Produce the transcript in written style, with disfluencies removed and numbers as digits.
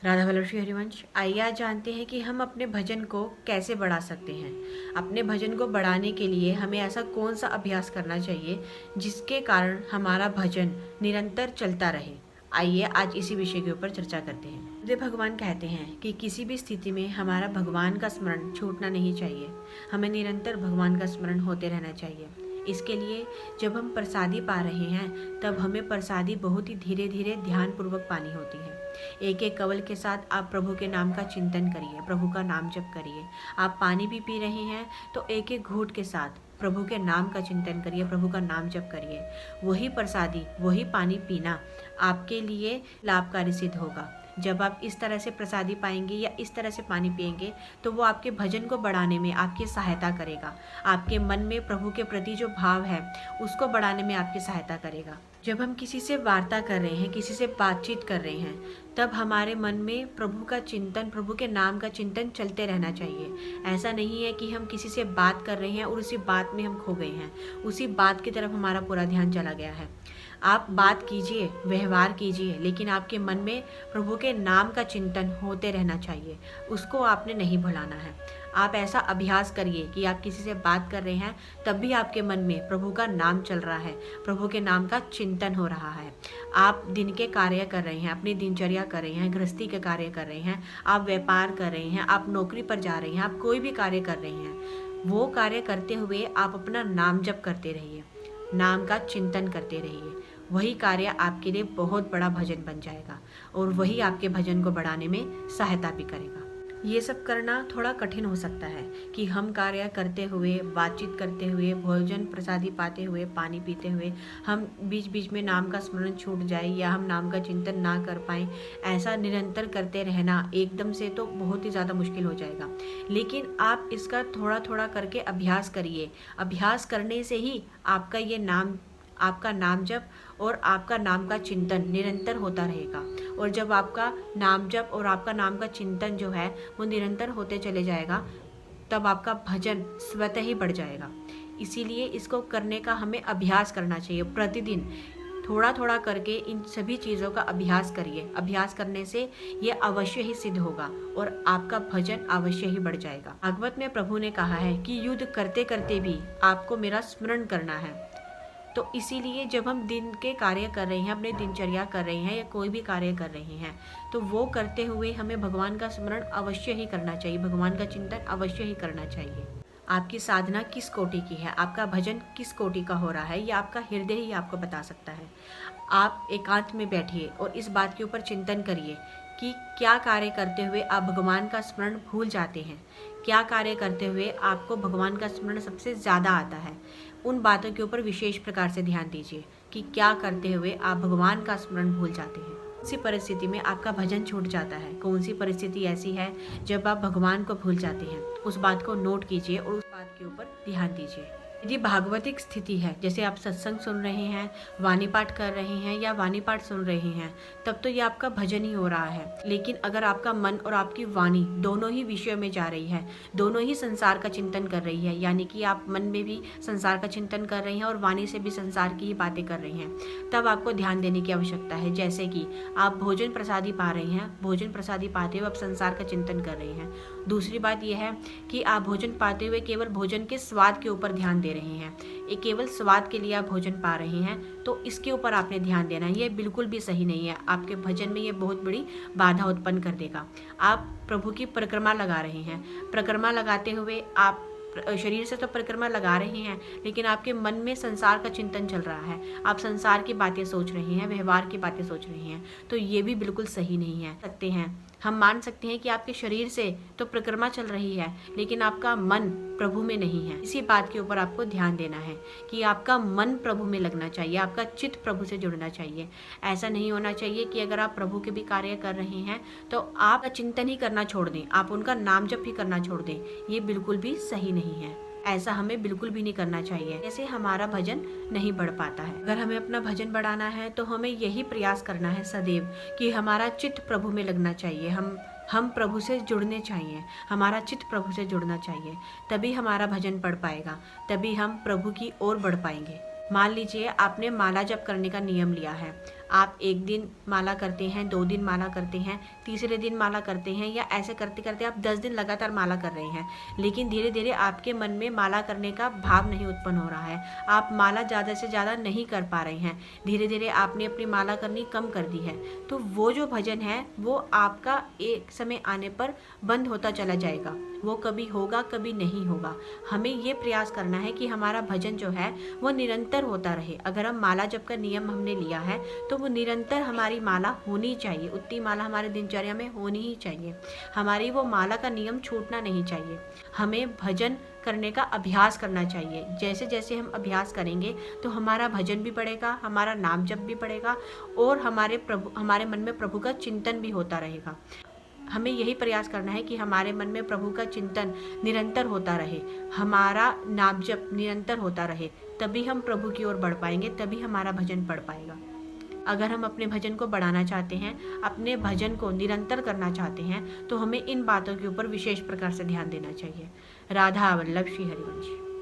राधा वल्लभ श्री हरिवंश। आइए आज जानते हैं कि हम अपने भजन को कैसे बढ़ा सकते हैं। अपने भजन को बढ़ाने के लिए हमें ऐसा कौन सा अभ्यास करना चाहिए जिसके कारण हमारा भजन निरंतर चलता रहे। आइए आज इसी विषय के ऊपर चर्चा करते हैं। बुद्ध भगवान कहते हैं कि किसी भी स्थिति में हमारा भगवान का स्मरण छूटना नहीं चाहिए। हमें निरंतर भगवान का स्मरण होते रहना चाहिए। इसके लिए जब हम प्रसादी पा रहे हैं तब हमें प्रसादी बहुत ही धीरे धीरे ध्यानपूर्वक पानी होती है। एक एक कवल के साथ आप प्रभु के नाम का चिंतन करिए, प्रभु का नाम जप करिए। आप पानी भी पी रहे हैं तो एक एक घूंट के साथ प्रभु के नाम का चिंतन करिए, प्रभु का नाम जप करिए। वही प्रसादी, वही पानी पीना आपके लिए लाभकारी सिद्ध होगा। जब आप इस तरह से प्रसादी पाएंगे या इस तरह से पानी पिएंगे तो वो आपके भजन को बढ़ाने में आपकी सहायता करेगा। आपके मन में प्रभु के प्रति जो भाव है उसको बढ़ाने में आपकी सहायता करेगा। जब हम किसी से वार्ता कर रहे हैं, किसी से बातचीत कर रहे हैं, तब हमारे मन में प्रभु का चिंतन, प्रभु के नाम का चिंतन चलते रहना चाहिए। ऐसा नहीं है कि हम किसी से बात कर रहे हैं और उसी बात में हम खो गए हैं, उसी बात की तरफ हमारा पूरा ध्यान चला गया है। आप बात कीजिए, व्यवहार कीजिए, लेकिन आपके मन में प्रभु के नाम का चिंतन होते रहना चाहिए। उसको आपने नहीं भुलाना है। आप ऐसा अभ्यास करिए कि आप किसी से बात कर रहे हैं तब भी आपके मन में प्रभु का नाम चल रहा है, प्रभु के नाम का चिंतन हो रहा है। आप दिन के कार्य कर रहे हैं, अपनी दिनचर्या कर रहे हैं, गृहस्थी के कार्य कर रहे हैं, आप व्यापार कर रहे हैं, आप नौकरी पर जा रहे हैं, आप कोई भी कार्य कर रहे हैं, वो कार्य करते हुए आप अपना नाम जप करते रहिए, नाम का चिंतन करते रहिए। वही कार्य आपके लिए बहुत बड़ा भजन बन जाएगा और वही आपके भजन को बढ़ाने में सहायता भी करेगा। ये सब करना थोड़ा कठिन हो सकता है कि हम कार्य करते हुए, बातचीत करते हुए, भोजन प्रसादी पाते हुए, पानी पीते हुए हम बीच बीच में नाम का स्मरण छूट जाए या हम नाम का चिंतन ना कर पाएँ। ऐसा निरंतर करते रहना एकदम से तो बहुत ही ज़्यादा मुश्किल हो जाएगा, लेकिन आप इसका थोड़ा थोड़ा करके अभ्यास करिए। अभ्यास करने से ही आपका ये नाम, आपका नाम जप और आपका नाम का चिंतन निरंतर होता रहेगा। और जब आपका नाम जप और आपका नाम का चिंतन जो है वो निरंतर होते चले जाएगा, तब आपका भजन स्वतः ही बढ़ जाएगा। इसीलिए इसको करने का हमें अभ्यास करना चाहिए। प्रतिदिन थोड़ा थोड़ा करके इन सभी चीज़ों का अभ्यास करिए। अभ्यास करने से ये अवश्य ही सिद्ध होगा और आपका भजन अवश्य ही बढ़ जाएगा। भागवत में प्रभु ने कहा है कि युद्ध करते करते भी आपको मेरा स्मरण करना है। तो इसीलिए जब हम दिन के कार्य कर रहे हैं, अपने दिनचर्या कर रहे हैं या कोई भी कार्य कर रहे हैं, तो वो करते हुए हमें भगवान का स्मरण अवश्य ही करना चाहिए, भगवान का चिंतन अवश्य ही करना चाहिए। आपकी साधना किस कोटि की है, आपका भजन किस कोटि का हो रहा है, या आपका हृदय ही आपको बता सकता है। आप एकांत में बैठिए और इस बात के ऊपर चिंतन करिए कि क्या कार्य करते हुए आप भगवान का स्मरण भूल जाते हैं, क्या कार्य करते हुए आपको भगवान का स्मरण सबसे ज़्यादा आता है। उन बातों के ऊपर विशेष प्रकार से ध्यान दीजिए कि क्या करते हुए आप भगवान का स्मरण भूल जाते हैं। कौन सी परिस्थिति में आपका भजन छूट जाता है, कौन सी परिस्थिति ऐसी है जब आप भगवान को भूल जाते हैं। उस बात को नोट कीजिए और उस बात के ऊपर ध्यान दीजिए। यदि भागवतिक स्थिति है, जैसे आप सत्संग सुन रहे हैं, वाणी पाठ कर रहे हैं या वाणी पाठ सुन रहे हैं, तब तो ये आपका भजन ही हो रहा है। लेकिन अगर आपका मन और आपकी वाणी दोनों ही विषयों में जा रही है, दोनों ही संसार का चिंतन कर रही है, यानी कि आप मन में भी संसार का चिंतन कर रहे हैं और वाणी से भी संसार की ही बातें कर रही हैं, तब आपको ध्यान देने की आवश्यकता है। जैसे कि आप भोजन प्रसादी पा रहे हैं, भोजन प्रसादी पाते हुए आप संसार का चिंतन कर रहे हैं। दूसरी बात यह है कि आप भोजन पाते हुए केवल भोजन के स्वाद के ऊपर ध्यान दे रहे हैं, ये केवल स्वाद के लिए आप भोजन पा रहे हैं, तो इसके ऊपर आपने ध्यान देना है। ये बिल्कुल भी सही नहीं है, आपके भजन में ये बहुत बड़ी बाधा उत्पन्न कर देगा। आप प्रभु की परिक्रमा लगा रहे हैं, परिक्रमा लगाते हुए आप शरीर से तो परिक्रमा लगा रहे हैं, लेकिन आपके मन में संसार का चिंतन चल रहा है, आप संसार की बातें सोच रहे हैं, व्यवहार की बातें सोच रहे हैं, तो ये भी बिल्कुल सही नहीं है। सकते हैं हम मान सकते हैं कि आपके शरीर से तो परिक्रमा चल रही है, लेकिन आपका मन प्रभु में नहीं है। इसी बात के ऊपर आपको ध्यान देना है कि आपका मन प्रभु में लगना चाहिए, आपका चित्त प्रभु से जुड़ना चाहिए। ऐसा नहीं होना चाहिए कि अगर आप प्रभु के भी कार्य कर रहे हैं तो आप चिंतन ही करना छोड़ दें, आप उनका नाम जप ही करना छोड़ दें। ये बिल्कुल भी सही नहीं है, ऐसा हमें बिल्कुल भी नहीं करना चाहिए। ऐसे हमारा भजन नहीं बढ़ पाता है। अगर हमें अपना भजन बढ़ाना है तो हमें यही प्रयास करना है सदैव कि हमारा चित्त प्रभु में लगना चाहिए, हम प्रभु से जुड़ने चाहिए, हमारा चित्त प्रभु से जुड़ना चाहिए। तभी हमारा भजन बढ़ पाएगा, तभी हम प्रभु की ओर बढ़ पाएंगे। मान लीजिए आपने माला जप करने का नियम लिया है, आप 1 दिन माला करते हैं, 2 दिन माला करते हैं, तीसरे दिन माला करते हैं, या ऐसे करते करते आप 10 दिन लगातार माला कर रहे हैं, लेकिन धीरे धीरे आपके मन में माला करने का भाव नहीं उत्पन्न हो रहा है, आप माला ज़्यादा से ज़्यादा नहीं कर पा रहे हैं, धीरे धीरे आपने अपनी माला करनी कम कर दी है, तो वो जो भजन है वो आपका एक समय आने पर बंद होता चला जाएगा। वो कभी होगा, कभी नहीं होगा। हमें ये प्रयास करना है कि हमारा भजन जो है वो निरंतर होता रहे। अगर हम माला जप का नियम हमने लिया है तो वो निरंतर हमारी माला होनी चाहिए, उतनी माला हमारे दिनचर्या में होनी ही चाहिए। हमारी वो माला का नियम छूटना नहीं चाहिए। हमें भजन करने का अभ्यास करना चाहिए। जैसे जैसे हम अभ्यास करेंगे तो हमारा भजन भी बढ़ेगा, हमारा नाम जप भी बढ़ेगा, और हमारे मन में प्रभु का चिंतन भी होता रहेगा। हमें यही प्रयास करना है कि हमारे मन में प्रभु का चिंतन निरंतर होता रहे, हमारा नाम जप निरंतर होता रहे, तभी हम प्रभु की ओर बढ़ पाएंगे, तभी हमारा भजन बढ़ पाएगा। अगर हम अपने भजन को बढ़ाना चाहते हैं, अपने भजन को निरंतर करना चाहते हैं, तो हमें इन बातों के ऊपर विशेष प्रकार से ध्यान देना चाहिए। राधा वल्लभ श्री हरिवंश।